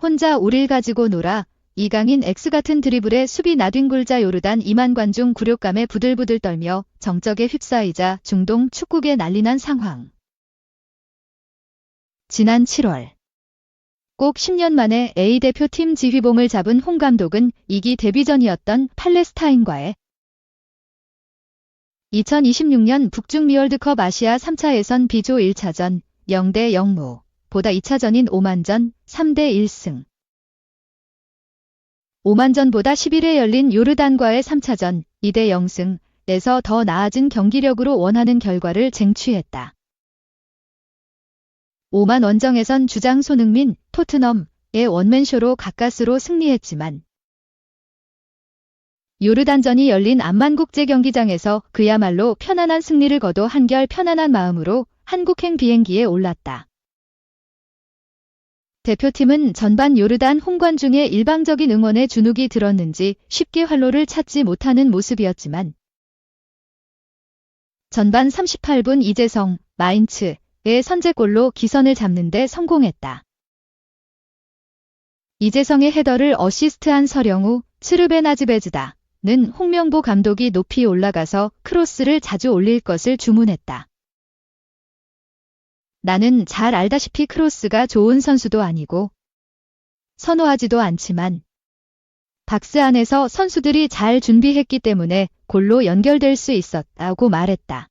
혼자 우릴 가지고 놀아. 이강인 X같은 드리블에 수비 나뒹굴자 요르단 2만 관중 굴욕감에 부들부들 떨며 정적에 휩싸이자 중동 축구계 난리난 상황. 지난 7월 꼭 10년 만에 A대표팀 지휘봉을 잡은 홍 감독은 2기 데뷔전이었던 팔레스타인과의 2026년 북중미 월드컵 아시아 3차 예선 B조 1차전 0대 0무 보다 2차전인 오만전 3대 1승. 오만전보다 10일에 열린 요르단과의 3차전 2대 0승에서 더 나아진 경기력으로 원하는 결과를 쟁취했다. 오만 원정에선 주장 손흥민, 토트넘의 원맨쇼로 가까스로 승리했지만 요르단전이 열린 암만 국제경기장에서 그야말로 편안한 승리를 거둬 한결 편안한 마음으로 한국행 비행기에 올랐다. 대표팀은 전반 요르단 홍관중의 일방적인 응원에 주눅이 들었는지 쉽게 활로를 찾지 못하는 모습이었지만 전반 38분 이재성, 마인츠의 선제골로 기선을 잡는 데 성공했다. 이재성의 헤더를 어시스트한 서령우, 츠르베나즈베즈다는 홍명보 감독이 높이 올라가서 크로스를 자주 올릴 것을 주문했다. 나는 잘 알다시피 크로스가 좋은 선수도 아니고 선호하지도 않지만 박스 안에서 선수들이 잘 준비했기 때문에 골로 연결될 수 있었다고 말했다.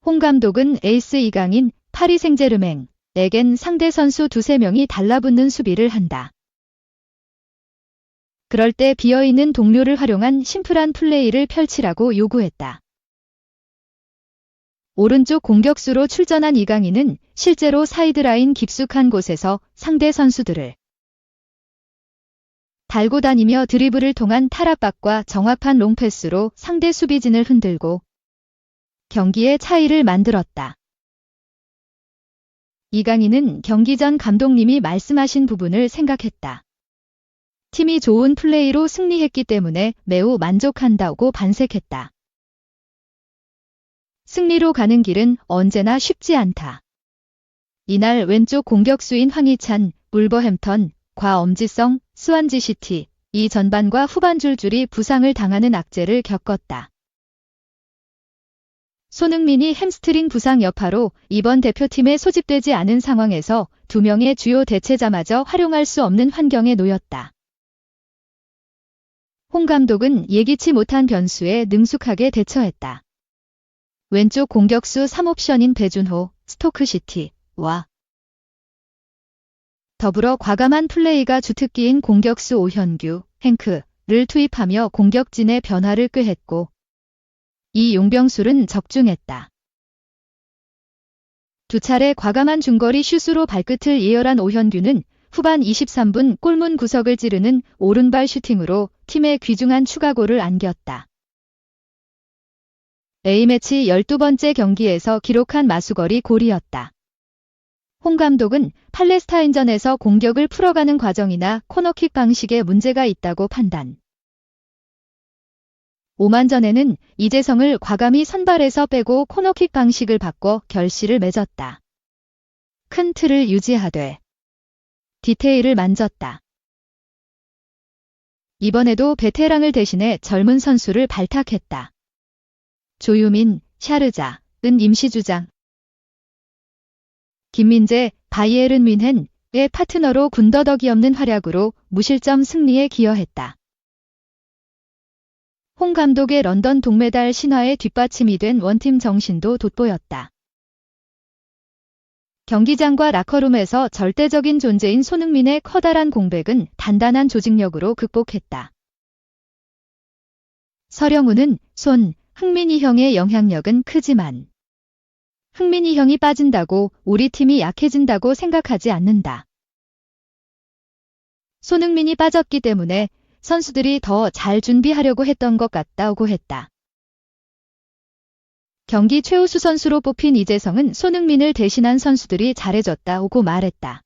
홍 감독은 에이스 이강인, 파리 생제르맹에겐 상대 선수 두세 명이 달라붙는 수비를 한다. 그럴 때 비어있는 동료를 활용한 심플한 플레이를 펼치라고 요구했다. 오른쪽 공격수로 출전한 이강인은 실제로 사이드라인 깊숙한 곳에서 상대 선수들을 달고 다니며 드리블을 통한 탈압박과 정확한 롱패스로 상대 수비진을 흔들고 경기의 차이를 만들었다. 이강인은 경기 전 감독님이 말씀하신 부분을 생각했다. 팀이 좋은 플레이로 승리했기 때문에 매우 만족한다고 반색했다. 승리로 가는 길은 언제나 쉽지 않다. 이날 왼쪽 공격수인 황희찬, 울버햄턴, 과 엄지성, 스완지시티, 이 전반과 후반 줄줄이 부상을 당하는 악재를 겪었다. 손흥민이 햄스트링 부상 여파로 이번 대표팀에 소집되지 않은 상황에서 두 명의 주요 대체자마저 활용할 수 없는 환경에 놓였다. 홍 감독은 예기치 못한 변수에 능숙하게 대처했다. 왼쪽 공격수 3옵션인 배준호, 스토크시티와 더불어 과감한 플레이가 주특기인 공격수 오현규, 행크를 투입하며 공격진의 변화를 꾀했고 이 용병술은 적중했다. 두 차례 과감한 중거리 슛으로 발끝을 예열한 오현규는 후반 23분 골문 구석을 찌르는 오른발 슈팅으로 팀의 귀중한 추가골을 안겼다. A매치 12번째 경기에서 기록한 마수거리 골이었다. 홍 감독은 팔레스타인전에서 공격을 풀어가는 과정이나 코너킥 방식에 문제가 있다고 판단. 오만전에는 이재성을 과감히 선발에서 빼고 코너킥 방식을 바꿔 결실을 맺었다. 큰 틀을 유지하되 디테일을 만졌다. 이번에도 베테랑을 대신해 젊은 선수를 발탁했다. 조유민, 샤르자은 임시주장. 김민재, 바이에른 뮌헨의 파트너로 군더더기 없는 활약으로 무실점 승리에 기여했다. 홍 감독의 런던 동메달 신화에 뒷받침이 된 원팀 정신도 돋보였다. 경기장과 라커룸에서 절대적인 존재인 손흥민의 커다란 공백은 단단한 조직력으로 극복했다. 서령우는 흥민이 형의 영향력은 크지만 흥민이 형이 빠진다고 우리 팀이 약해진다고 생각하지 않는다. 손흥민이 빠졌기 때문에 선수들이 더 잘 준비하려고 했던 것 같다고 했다. 경기 최우수 선수로 뽑힌 이재성은 손흥민을 대신한 선수들이 잘해줬다고 말했다.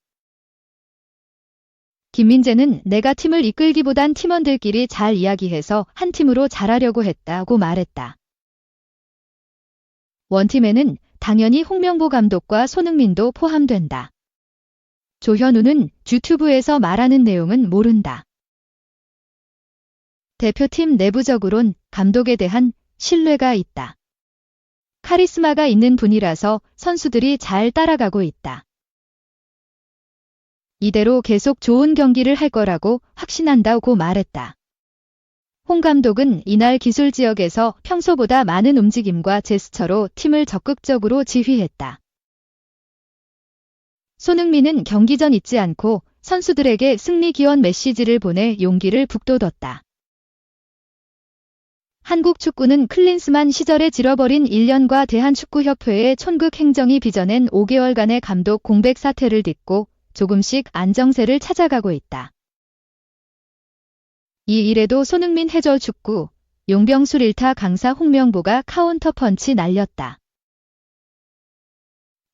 김민재는 내가 팀을 이끌기보단 팀원들끼리 잘 이야기해서 한 팀으로 잘하려고 했다고 말했다. 원팀에는 당연히 홍명보 감독과 손흥민도 포함된다. 조현우는 유튜브에서 말하는 내용은 모른다. 대표팀 내부적으론 감독에 대한 신뢰가 있다. 카리스마가 있는 분이라서 선수들이 잘 따라가고 있다. 이대로 계속 좋은 경기를 할 거라고 확신한다고 말했다. 홍 감독은 이날 기술 지역에서 평소보다 많은 움직임과 제스처로 팀을 적극적으로 지휘했다. 손흥민은 경기 전 잊지 않고 선수들에게 승리 기원 메시지를 보내 용기를 북돋웠다. 한국 축구는 클린스만 시절에 질어버린 1년과 대한축구협회의 촌극 행정이 빚어낸 5개월간의 감독 공백 사태를 딛고 조금씩 안정세를 찾아가고 있다. 이 일에도 손흥민 해저축구, 용병술 1타 강사 홍명보가 카운터 펀치 날렸다.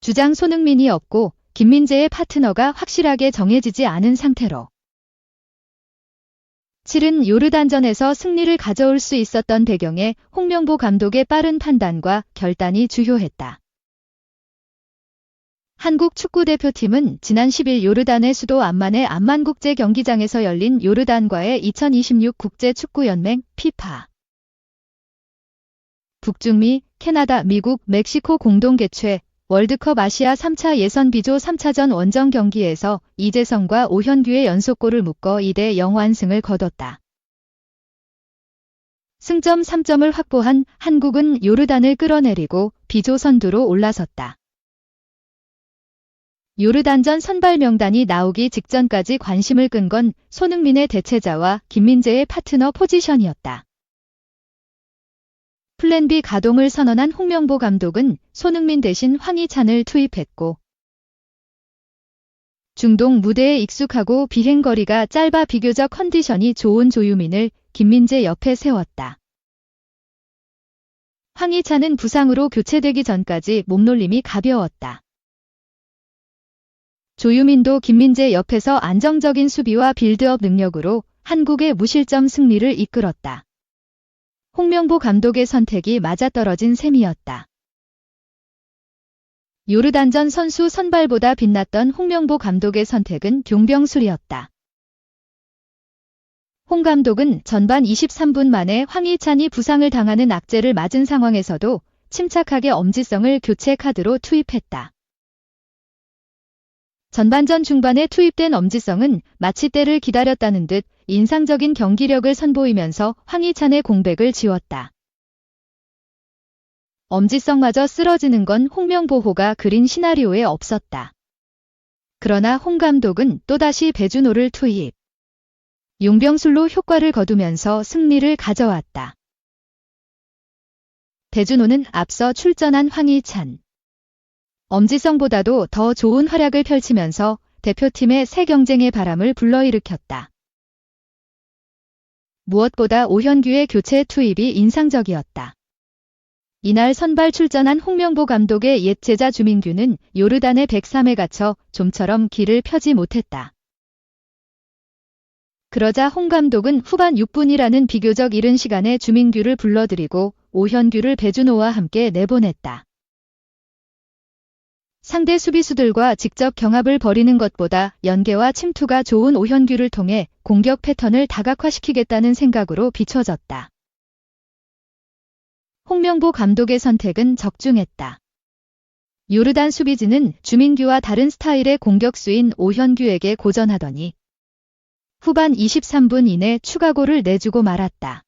주장 손흥민이 없고 김민재의 파트너가 확실하게 정해지지 않은 상태로 치른 요르단전에서 승리를 가져올 수 있었던 배경에 홍명보 감독의 빠른 판단과 결단이 주요했다. 한국 축구대표팀은 지난 10일 요르단의 수도 암만의 암만국제 경기장에서 열린 요르단과의 2026 국제축구연맹 피파 북중미, 캐나다, 미국, 멕시코 공동 개최 월드컵 아시아 3차 예선 B조 3차전 원정 경기에서 이재성과 오현규의 연속골을 묶어 2대0 완승을 거뒀다. 승점 3점을 확보한 한국은 요르단을 끌어내리고 B조 선두로 올라섰다. 요르단전 선발 명단이 나오기 직전까지 관심을 끈 건 손흥민의 대체자와 김민재의 파트너 포지션이었다. 플랜 B 가동을 선언한 홍명보 감독은 손흥민 대신 황희찬을 투입했고 중동 무대에 익숙하고 비행거리가 짧아 비교적 컨디션이 좋은 조유민을 김민재 옆에 세웠다. 황희찬은 부상으로 교체되기 전까지 몸놀림이 가벼웠다. 조유민도 김민재 옆에서 안정적인 수비와 빌드업 능력으로 한국의 무실점 승리를 이끌었다. 홍명보 감독의 선택이 맞아떨어진 셈이었다. 요르단전 선수 선발보다 빛났던 홍명보 감독의 선택은 용병술이었다. 홍 감독은 전반 23분 만에 황희찬이 부상을 당하는 악재를 맞은 상황에서도 침착하게 엄지성을 교체 카드로 투입했다. 전반전 중반에 투입된 엄지성은 마치 때를 기다렸다는 듯 인상적인 경기력을 선보이면서 황희찬의 공백을 지웠다. 엄지성마저 쓰러지는 건 홍명보호가 그린 시나리오에 없었다. 그러나 홍 감독은 또다시 배준호를 투입. 용병술로 효과를 거두면서 승리를 가져왔다. 배준호는 앞서 출전한 황희찬. 엄지성보다도 더 좋은 활약을 펼치면서 대표팀의 새 경쟁의 바람을 불러일으켰다. 무엇보다 오현규의 교체 투입이 인상적이었다. 이날 선발 출전한 홍명보 감독의 옛 제자 주민규는 요르단의 103에 갇혀 좀처럼 길을 펴지 못했다. 그러자 홍 감독은 후반 6분이라는 비교적 이른 시간에 주민규를 불러들이고 오현규를 배준호와 함께 내보냈다. 상대 수비수들과 직접 경합을 벌이는 것보다 연계와 침투가 좋은 오현규를 통해 공격 패턴을 다각화시키겠다는 생각으로 비춰졌다. 홍명보 감독의 선택은 적중했다. 요르단 수비진은 주민규와 다른 스타일의 공격수인 오현규에게 고전하더니 후반 23분 이내 추가골을 내주고 말았다.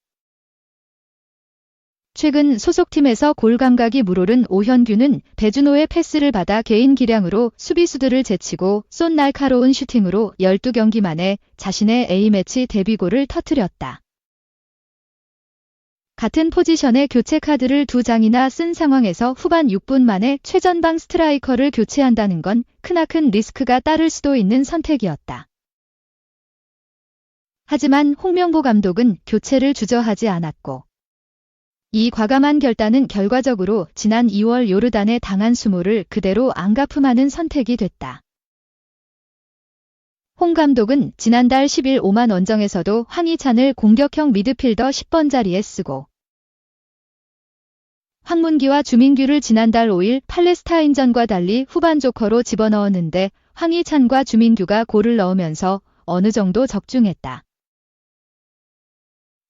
최근 소속팀에서 골 감각이 물오른 오현규는 배준호의 패스를 받아 개인 기량으로 수비수들을 제치고 쏜 날카로운 슈팅으로 12경기 만에 자신의 A매치 데뷔골을 터뜨렸다. 같은 포지션의 교체 카드를 2장이나 쓴 상황에서 후반 6분 만에 최전방 스트라이커를 교체한다는 건 크나큰 리스크가 따를 수도 있는 선택이었다. 하지만 홍명보 감독은 교체를 주저하지 않았고 이 과감한 결단은 결과적으로 지난 2월 요르단에 당한 수모를 그대로 안갚음하는 선택이 됐다. 홍 감독은 지난달 10일 오만 원정에서도 황희찬을 공격형 미드필더 10번 자리에 쓰고 황문기와 주민규를 지난달 5일 팔레스타인전과 달리 후반 조커로 집어넣었는데 황희찬과 주민규가 골을 넣으면서 어느 정도 적중했다.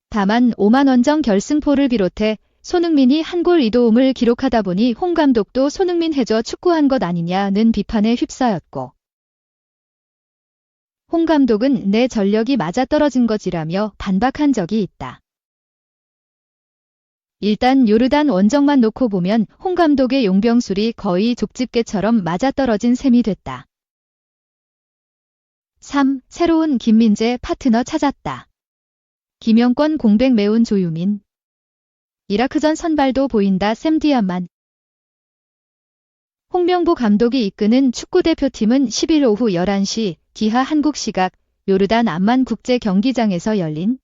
다만 오만원정 결승포를 비롯해 손흥민이 한 골 2도움을 기록하다 보니 홍 감독도 손흥민 해줘 축구한 것 아니냐는 비판에 휩싸였고, 홍 감독은 내 전력이 맞아떨어진 것이라며 반박한 적이 있다. 일단 요르단 원정만 놓고 보면 홍 감독의 용병술이 거의 족집게처럼 맞아떨어진 셈이 됐다. 3. 새로운 김민재 파트너 찾았다. 김영권 공백 메운 조유민. 이라크전 선발도 보인다. 샘 디아만. 홍명보 감독이 이끄는 축구대표팀은 10일 오후 11시 기하 한국 시각 요르단 암만 국제 경기장에서 열린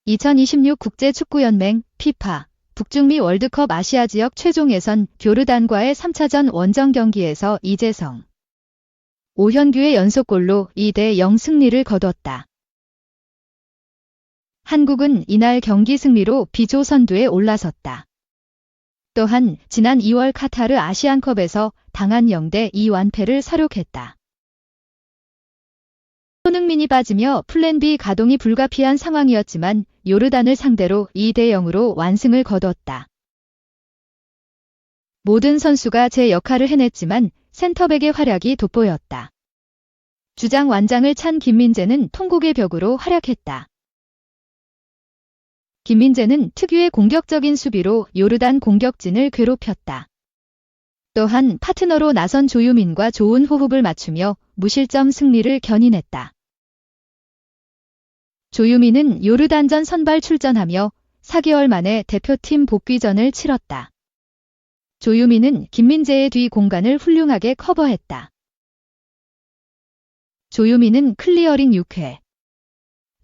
2026 국제축구연맹 피파 북중미 월드컵 아시아 지역 최종 예선 요르단과의 3차전 원정 경기에서 이재성, 오현규의 연속골로 2대0 승리를 거뒀다. 한국은 이날 경기 승리로 B조 선두에 올라섰다. 또한 지난 2월 카타르 아시안컵에서 당한 0대2 완패를 사륙했다. 손흥민이 빠지며 플랜 B 가동이 불가피한 상황이었지만 요르단을 상대로 2대0으로 완승을 거뒀다. 모든 선수가 제 역할을 해냈지만 센터백의 활약이 돋보였다. 주장 완장을 찬 김민재는 통곡의 벽으로 활약했다. 김민재는 특유의 공격적인 수비로 요르단 공격진을 괴롭혔다. 또한 파트너로 나선 조유민과 좋은 호흡을 맞추며 무실점 승리를 견인했다. 조유민은 요르단전 선발 출전하며 4개월 만에 대표팀 복귀전을 치렀다. 조유민은 김민재의 뒤 공간을 훌륭하게 커버했다. 조유민은 클리어링 6회,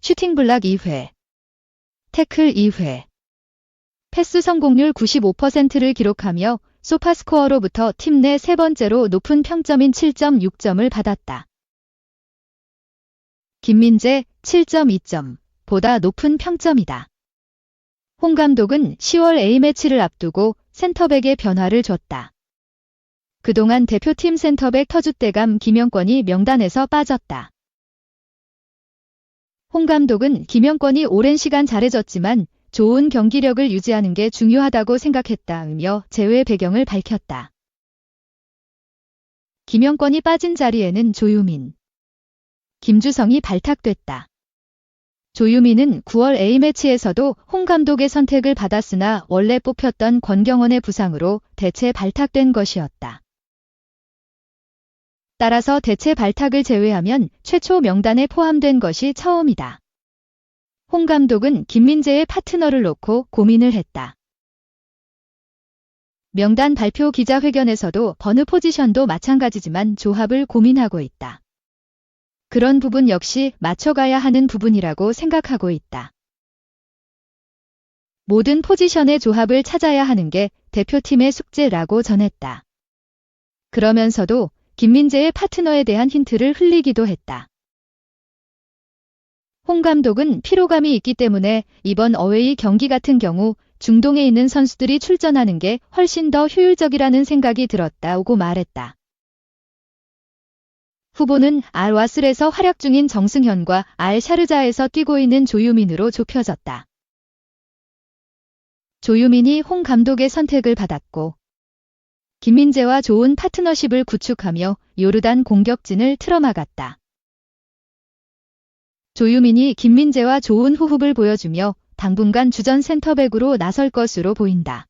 슈팅 블락 2회, 태클 2회, 패스 성공률 95%를 기록하며 소파스코어로부터 팀 내 세 번째로 높은 평점인 7.6점을 받았다. 김민재 7.2점, 보다 높은 평점이다. 홍 감독은 10월 A매치를 앞두고 센터백의 변화를 줬다. 그동안 대표팀 센터백 터줏대감 김영권이 명단에서 빠졌다. 홍 감독은 김영권이 오랜 시간 잘해줬지만 좋은 경기력을 유지하는 게 중요하다고 생각했다며 제외 배경을 밝혔다. 김영권이 빠진 자리에는 조유민, 김주성이 발탁됐다. 조유민은 9월 A매치에서도 홍 감독의 선택을 받았으나 원래 뽑혔던 권경원의 부상으로 대체 발탁된 것이었다. 따라서 대체 발탁을 제외하면 최초 명단에 포함된 것이 처음이다. 홍 감독은 김민재의 파트너를 놓고 고민을 했다. 명단 발표 기자회견에서도 어느 포지션도 마찬가지지만 조합을 고민하고 있다. 그런 부분 역시 맞춰가야 하는 부분이라고 생각하고 있다. 모든 포지션의 조합을 찾아야 하는 게 대표팀의 숙제라고 전했다. 그러면서도 김민재의 파트너에 대한 힌트를 흘리기도 했다. 홍 감독은 피로감이 있기 때문에 이번 어웨이 경기 같은 경우 중동에 있는 선수들이 출전하는 게 훨씬 더 효율적이라는 생각이 들었다고 말했다. 후보는 알와슬에서 활약 중인 정승현과 알샤르자에서 뛰고 있는 조유민으로 좁혀졌다. 조유민이 홍 감독의 선택을 받았고 김민재와 좋은 파트너십을 구축하며 요르단 공격진을 틀어막았다. 조유민이 김민재와 좋은 호흡을 보여주며 당분간 주전 센터백으로 나설 것으로 보인다.